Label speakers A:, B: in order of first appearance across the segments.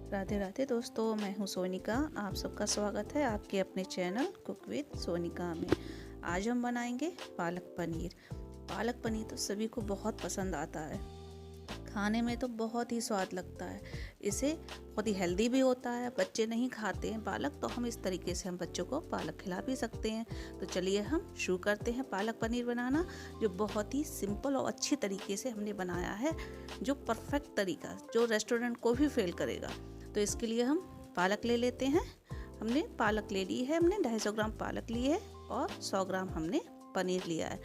A: राधे राधे दोस्तों, मैं हूं सोनिका। आप सबका स्वागत है आपके अपने चैनल कुक विद सोनिका में। आज हम बनाएंगे पालक पनीर। पालक पनीर तो सभी को बहुत पसंद आता है, खाने में तो बहुत ही स्वाद लगता है। इसे बहुत ही हेल्दी भी होता है। बच्चे नहीं खाते हैं पालक, तो हम इस तरीके से हम बच्चों को पालक खिला भी सकते हैं। तो चलिए हम शुरू करते हैं पालक पनीर बनाना, जो बहुत ही सिंपल और अच्छी तरीके से हमने बनाया है, जो परफेक्ट तरीका जो रेस्टोरेंट को भी फेल करेगा। तो इसके लिए हम पालक ले लेते हैं। हमने पालक ले ली है, हमने 250 ग्राम पालक ली है और 100 ग्राम हमने पनीर लिया है।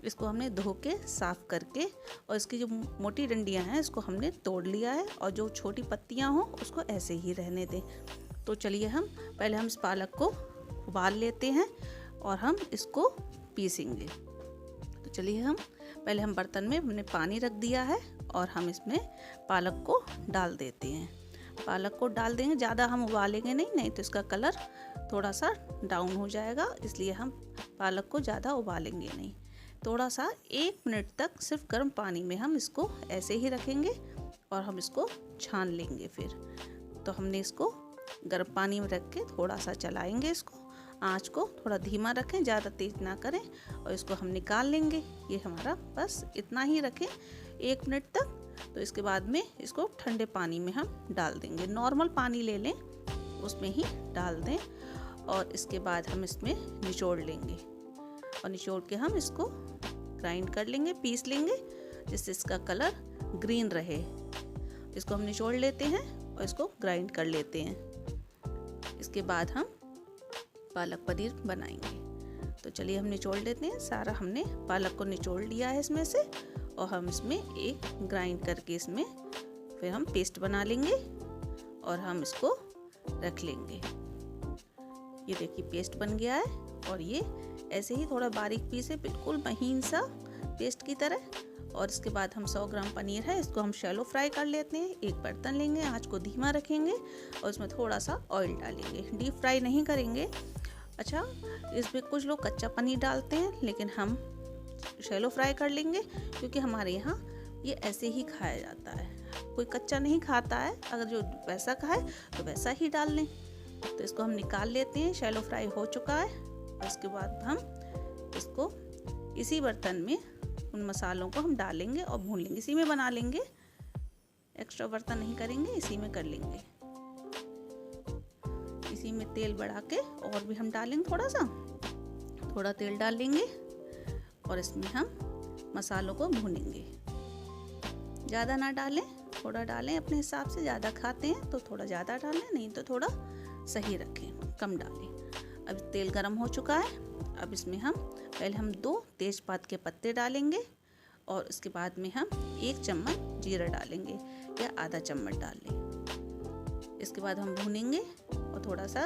A: इसको हमने धो के साफ़ करके और इसकी जो मोटी डंडियां हैं इसको हमने तोड़ लिया है, और जो छोटी पत्तियां हों उसको ऐसे ही रहने दें। तो चलिए हम पहले हम इस पालक को उबाल लेते हैं और हम इसको पीसेंगे। तो चलिए हम पहले हम बर्तन में हमने पानी रख दिया है और हम इसमें पालक को डाल देते हैं। पालक को डाल देंगे, ज़्यादा हम उबालेंगे नहीं तो इसका कलर थोड़ा सा डाउन हो जाएगा, इसलिए हम पालक को ज़्यादा उबालेंगे नहीं। थोड़ा सा 1 मिनट तक सिर्फ गर्म पानी में हम इसको ऐसे ही रखेंगे और हम इसको छान लेंगे। फिर तो हमने इसको गर्म पानी में रख के थोड़ा सा चलाएंगे, इसको आँच को थोड़ा धीमा रखें, ज़्यादा तेज़ ना करें, और इसको हम निकाल लेंगे। ये हमारा बस इतना ही रखें 1 मिनट तक। तो इसके बाद में इसको ठंडे पानी में हम डाल देंगे। नॉर्मल पानी ले लें, उसमें ही डाल दें, और इसके बाद हम इसमें निचोड़ लेंगे और निचोड़ के हम इसको ग्राइंड कर लेंगे, पीस लेंगे, जिससे इसका कलर ग्रीन रहे। इसको हम निचोड़ लेते हैं और इसको ग्राइंड कर लेते हैं। इसके बाद हम पालक पनीर बनाएंगे। तो चलिए हम निचोड़ लेते हैं। सारा हमने पालक को निचोड़ लिया है इसमें से, और हम इसमें एक ग्राइंड करके इसमें फिर हम पेस्ट बना लेंगे और हम इसको रख लेंगे। ये देखिए पेस्ट बन गया है, और ये ऐसे ही थोड़ा बारीक पीस है, बिल्कुल महीन सा पेस्ट की तरह। और इसके बाद हम 100 ग्राम पनीर है, इसको हम शैलो फ्राई कर लेते हैं। एक बर्तन लेंगे, आँच को धीमा रखेंगे और इसमें थोड़ा सा ऑयल डालेंगे। डीप फ्राई नहीं करेंगे। अच्छा, इसमें कुछ लोग कच्चा पनीर डालते हैं, लेकिन हम शैलो फ्राई कर लेंगे, क्योंकि हमारे यहाँ ये ऐसे ही खाया जाता है। कोई कच्चा नहीं खाता है, अगर जो वैसा खाए तो वैसा ही डाल लें। तो इसको हम निकाल लेते हैं, शैलो फ्राई हो चुका है। और इसके बाद हम इसको इसी बर्तन में उन मसालों को हम डालेंगे और भून लेंगे। इसी में बना लेंगे, एक्स्ट्रा बर्तन नहीं करेंगे, इसी में कर लेंगे। इसी में तेल बढ़ा के और भी हम डालेंगे, थोड़ा तेल डाल लेंगे और इसमें हम मसालों को भूनेंगे। ज़्यादा ना डालें, थोड़ा डालें अपने हिसाब से। ज़्यादा खाते हैं तो थोड़ा ज़्यादा डालें, नहीं तो थोड़ा सही रखें, कम डालें। अब तेल गरम हो चुका है। अब इसमें हम पहले 2 तेज़पात के पत्ते डालेंगे, और उसके बाद में हम 1 चम्मच जीरा डालेंगे, या आधा चम्मच डाल लें। इसके बाद हम भूनेंगे और थोड़ा सा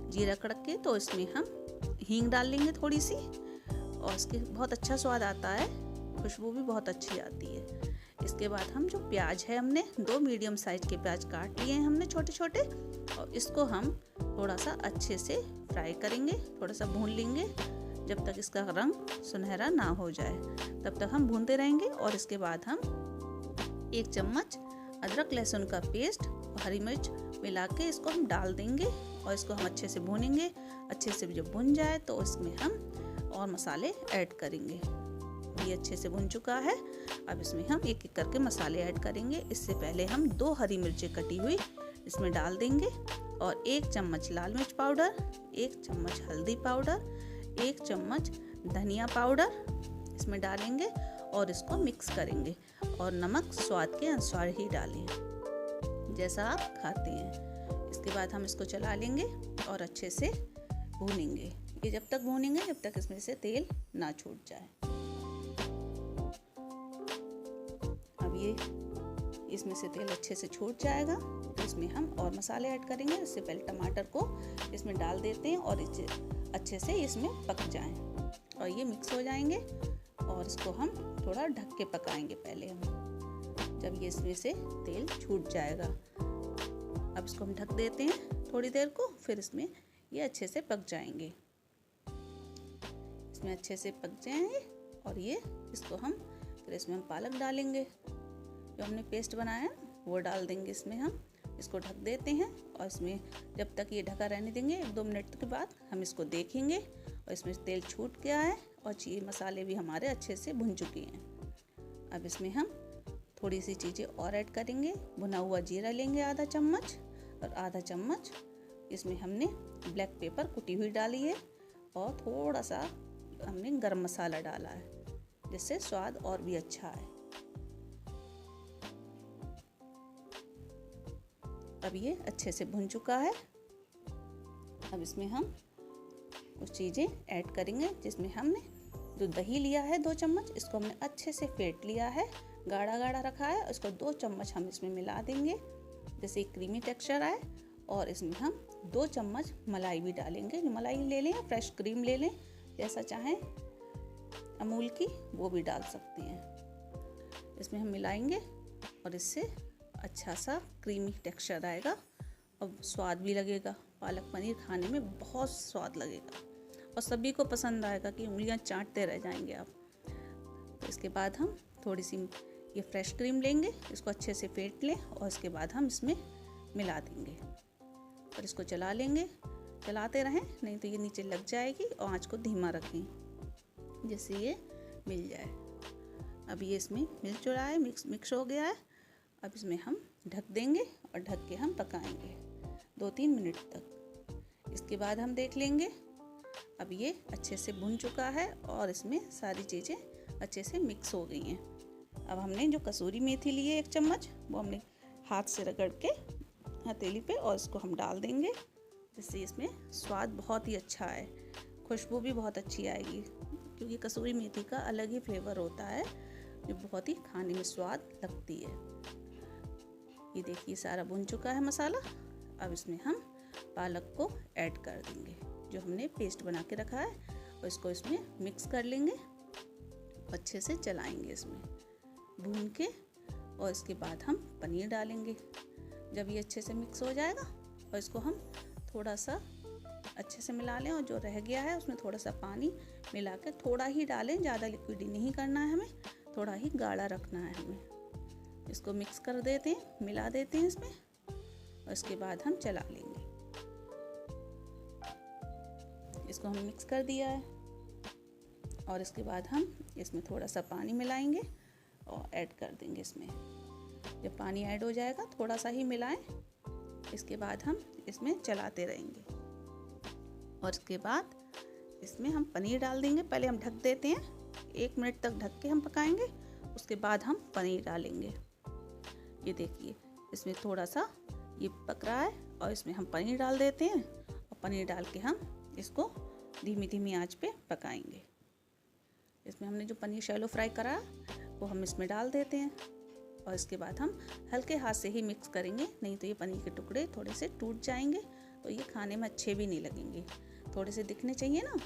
A: जीरा कड़क के तो इसमें हम हींग डाल लेंगे थोड़ी सी, और इसके बहुत अच्छा स्वाद आता है, खुशबू भी बहुत अच्छी आती है। इसके बाद हम जो प्याज है, हमने 2 मीडियम साइज के प्याज काट लिए हैं हमने छोटे छोटे, और इसको हम थोड़ा सा अच्छे से फ्राई करेंगे, थोड़ा सा भून लेंगे जब तक इसका रंग सुनहरा ना हो जाए, तब तक हम भूनते रहेंगे। और इसके बाद हम 1 चम्मच अदरक लहसुन का पेस्ट और हरी मिर्च मिला के इसको हम डाल देंगे, और इसको हम अच्छे से भूनेंगे। अच्छे से जब भुन जाए तो इसमें हम और मसाले ऐड करेंगे। ये अच्छे से भुन चुका है। अब इसमें हम एक एक करके मसाले ऐड करेंगे। इससे पहले हम 2 हरी मिर्चें कटी हुई इसमें डाल देंगे, और 1 चम्मच लाल मिर्च पाउडर, 1 चम्मच हल्दी पाउडर, 1 चम्मच धनिया पाउडर इसमें डालेंगे और इसको मिक्स करेंगे। और नमक स्वाद के अनुसार ही डालें, जैसा आप खाते हैं। इसके बाद हम इसको चला लेंगे और अच्छे से भूनेंगे। ये जब तक भूनेंगे जब तक इसमें से तेल ना छूट जाए। अब ये इसमें से तेल अच्छे से छूट जाएगा, तो इसमें हम और मसाले ऐड करेंगे। इससे पहले टमाटर को इसमें डाल देते हैं और इसे अच्छे से इसमें पक जाएं, और ये मिक्स हो जाएंगे। और इसको हम थोड़ा ढक के पकाएंगे पहले हम, जब ये इसमें से तेल छूट जाएगा। अब इसको हम ढक देते हैं थोड़ी देर को, फिर इसमें ये अच्छे से पक जाएंगे। इसमें अच्छे से पक जाएंगे, और ये इसको हम फिर इसमें हम पालक डालेंगे, जो हमने पेस्ट बनाया है वो डाल देंगे इसमें हम, इसको ढक देते हैं और इसमें जब तक ये ढका रहने देंगे 1-2 मिनट के बाद हम इसको देखेंगे और इसमें तेल छूट गया है और मसाले भी हमारे अच्छे से भुन चुके हैं। अब इसमें हम थोड़ी सी चीज़ें और ऐड करेंगे। भुना हुआ जीरा लेंगे आधा चम्मच और आधा चम्मच इसमें हमने ब्लैक पेपर कुटी हुई डाली है और थोड़ा सा हमने गरम मसाला डाला है जिससे स्वाद और भी अच्छा है। अब ये अच्छे से भुन चुका है। अब इसमें हम कुछ चीज़ें ऐड करेंगे जिसमें हमने जो दही लिया है 2 चम्मच, इसको हमने अच्छे से फेंट लिया है, गाढ़ा गाढ़ा रखा है। इसको 2 चम्मच हम इसमें मिला देंगे जैसे क्रीमी टेक्सचर आए। और इसमें हम 2 चम्मच मलाई भी डालेंगे। मलाई ले लें या फ्रेश क्रीम ले लें, जैसा चाहें, अमूल की वो भी डाल सकते हैं। इसमें हम मिलाएंगे और इससे अच्छा सा क्रीमी टेक्सचर आएगा और स्वाद भी लगेगा। पालक पनीर खाने में बहुत स्वाद लगेगा और सभी को पसंद आएगा कि उंगलियां चाटते रह जाएंगे आप। तो इसके बाद हम थोड़ी सी ये फ्रेश क्रीम लेंगे, इसको अच्छे से फेंट लें और इसके बाद हम इसमें मिला देंगे और इसको चला लेंगे। चलाते रहें, नहीं तो ये नीचे लग जाएगी। और आंच को धीमा रखें जिससे ये मिल जाए। अब ये इसमें मिल चुका है, मिक्स हो गया है। अब इसमें हम ढक देंगे और ढक के हम पकाएंगे 2-3 मिनट तक। इसके बाद हम देख लेंगे। अब ये अच्छे से भुन चुका है और इसमें सारी चीज़ें अच्छे से मिक्स हो गई हैं। अब हमने जो कसूरी मेथी ली है 1 चम्मच, वो हमने हाथ से रगड़ के हथेली पे और इसको हम डाल देंगे जिससे इसमें स्वाद बहुत ही अच्छा है, खुशबू भी बहुत अच्छी आएगी क्योंकि कसूरी मेथी का अलग ही फ्लेवर होता है जो बहुत ही खाने में स्वाद लगती है। ये देखिए सारा भुन चुका है मसाला। अब इसमें हम पालक को ऐड कर देंगे जो हमने पेस्ट बना के रखा है और इसको इसमें मिक्स कर लेंगे, अच्छे से चलाएंगे इसमें भून के। और इसके बाद हम पनीर डालेंगे। जब ये अच्छे से मिक्स हो जाएगा और इसको हम थोड़ा सा अच्छे से मिला लें और जो रह गया है उसमें थोड़ा सा पानी मिला के, थोड़ा ही डालें, ज़्यादा लिक्विड नहीं करना है हमें, थोड़ा ही गाढ़ा रखना है हमें। इसको मिक्स कर देते हैं, मिला देते हैं इसमें और इसके बाद हम चला लेंगे। इसको हम मिक्स कर दिया है और इसके बाद हम इसमें थोड़ा सा पानी मिलाएंगे और ऐड कर देंगे इसमें। जब पानी ऐड हो जाएगा थोड़ा सा ही मिलाएं। इसके बाद हम इसमें चलाते रहेंगे और इसके बाद इसमें हम पनीर डाल देंगे। पहले हम ढक देते हैं, 1 मिनट तक ढक के हम पकाएंगे, उसके बाद हम पनीर डालेंगे। ये देखिए इसमें थोड़ा सा ये पक रहा है और इसमें हम पनीर डाल देते हैं और पनीर डाल के हम इसको धीमी धीमी आंच पे पकाएंगे। इसमें हमने जो पनीर शैलो फ्राई करा वो हम इसमें डाल देते हैं और इसके बाद हम हल्के हाथ से ही मिक्स करेंगे, नहीं तो ये पनीर के टुकड़े थोड़े से टूट जाएंगे तो ये खाने में अच्छे भी नहीं लगेंगे। थोड़े से दिखने चाहिए ना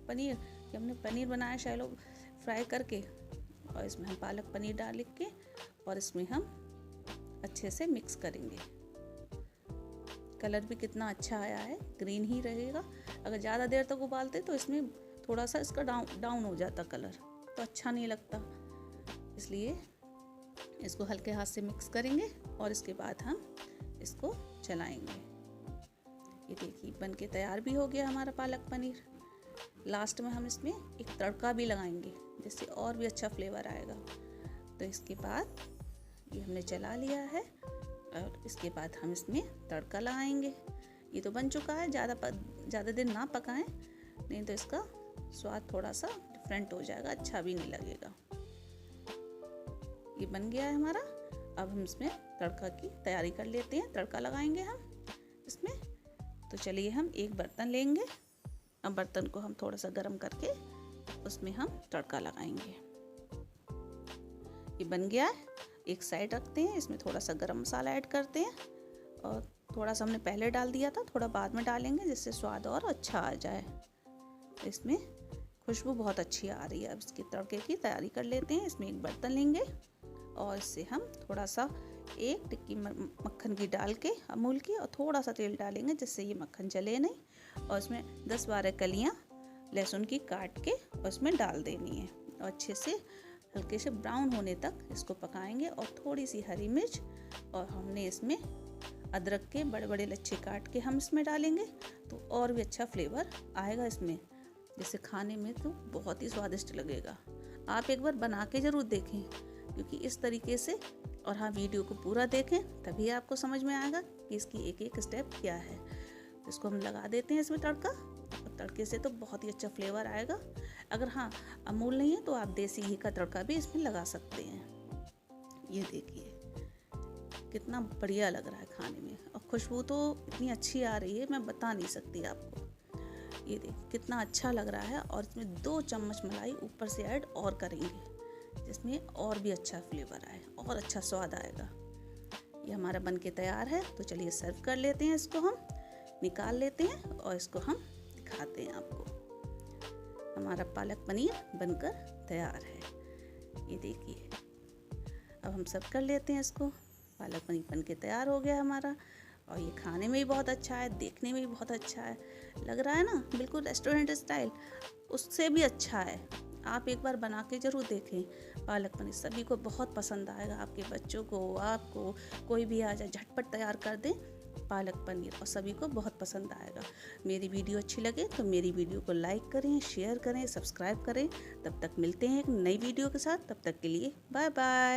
A: पनीर, कि हमने पनीर बनाया शैलो फ्राई करके। और इसमें हम पालक पनीर डाल के और इसमें हम अच्छे से मिक्स करेंगे। कलर भी कितना अच्छा आया है, ग्रीन ही रहेगा। अगर ज़्यादा देर तक उबालते तो इसमें थोड़ा सा इसका डाउन हो जाता कलर, तो अच्छा नहीं लगता। इसलिए इसको हल्के हाथ से मिक्स करेंगे और इसके बाद हम इसको चलाएंगे। ये देखिए बन के तैयार भी हो गया हमारा पालक पनीर। लास्ट में हम इसमें एक तड़का भी लगाएंगे जिससे और भी अच्छा फ्लेवर आएगा। तो इसके बाद ये हमने चला लिया है और इसके बाद हम इसमें तड़का लगाएंगे। ये तो बन चुका है, ज़्यादा देर ना पकाएं, नहीं तो इसका स्वाद थोड़ा सा डिफरेंट हो जाएगा, अच्छा भी नहीं लगेगा। ये बन गया है हमारा। अब हम इसमें तड़का की तैयारी कर लेते हैं, तड़का लगाएंगे हम इसमें। तो चलिए हम एक बर्तन लेंगे। अब बर्तन को हम थोड़ा सा गर्म करके उसमें हम तड़का लगाएंगे। ये बन गया है, एक साइड रखते हैं। इसमें थोड़ा सा गरम मसाला ऐड करते हैं और थोड़ा सा हमने पहले डाल दिया था, थोड़ा बाद में डालेंगे जिससे स्वाद और अच्छा आ जाए। इसमें खुशबू बहुत अच्छी आ रही है। अब इसके तड़के की तैयारी कर लेते हैं। इसमें एक बर्तन लेंगे और इससे हम थोड़ा सा 1 टिक्की मक्खन की डाल के, अमूल की, और थोड़ा सा तेल डालेंगे जिससे ये मक्खन जले नहीं। और इसमें 10-12 कलियाँ लहसुन की काट के और इसमें डाल देनी है और अच्छे से हल्के से ब्राउन होने तक इसको पकाएंगे। और थोड़ी सी हरी मिर्च और हमने इसमें अदरक के बड़े बड़े लच्छे काट के हम इसमें डालेंगे तो और भी अच्छा फ्लेवर आएगा इसमें, जिससे खाने में तो बहुत ही स्वादिष्ट लगेगा। आप एक बार बना के ज़रूर देखें, क्योंकि इस तरीके से, और हाँ वीडियो को पूरा देखें तभी आपको समझ में आएगा कि इसकी एक एक स्टेप क्या है। तो इसको हम लगा देते हैं इसमें तड़का, और तड़के से तो बहुत ही अच्छा फ्लेवर आएगा। अगर हाँ अमूल नहीं है तो आप देसी घी का तड़का भी इसमें लगा सकते हैं। ये देखिए कितना बढ़िया लग रहा है खाने में, और खुशबू तो इतनी अच्छी आ रही है मैं बता नहीं सकती आपको। ये देखिए कितना अच्छा लग रहा है, और इसमें 2 चम्मच मलाई ऊपर से ऐड और करेंगे, जिसमें और भी अच्छा फ्लेवर आए और अच्छा स्वाद आएगा। ये हमारा बन के तैयार है, तो चलिए सर्व कर लेते हैं। इसको हम निकाल लेते हैं और इसको हम दिखाते हैं आपको। हमारा पालक पनीर बनकर तैयार है, ये देखिए। अब हम सर्व कर लेते हैं इसको। पालक पनीर बन के तैयार हो गया हमारा, और ये खाने में भी बहुत अच्छा है, देखने में भी बहुत अच्छा है। लग रहा है ना बिल्कुल रेस्टोरेंट स्टाइल, उससे भी अच्छा है। आप एक बार बना के ज़रूर देखें। पालक पनीर सभी को बहुत पसंद आएगा, आपके बच्चों को, आपको, कोई भी आ जाए झटपट तैयार कर दें पालक पनीर, और सभी को बहुत पसंद आएगा। मेरी वीडियो अच्छी लगे तो मेरी वीडियो को लाइक करें, शेयर करें, सब्सक्राइब करें। तब तक मिलते हैं एक नई वीडियो के साथ, तब तक के लिए बाय बाय।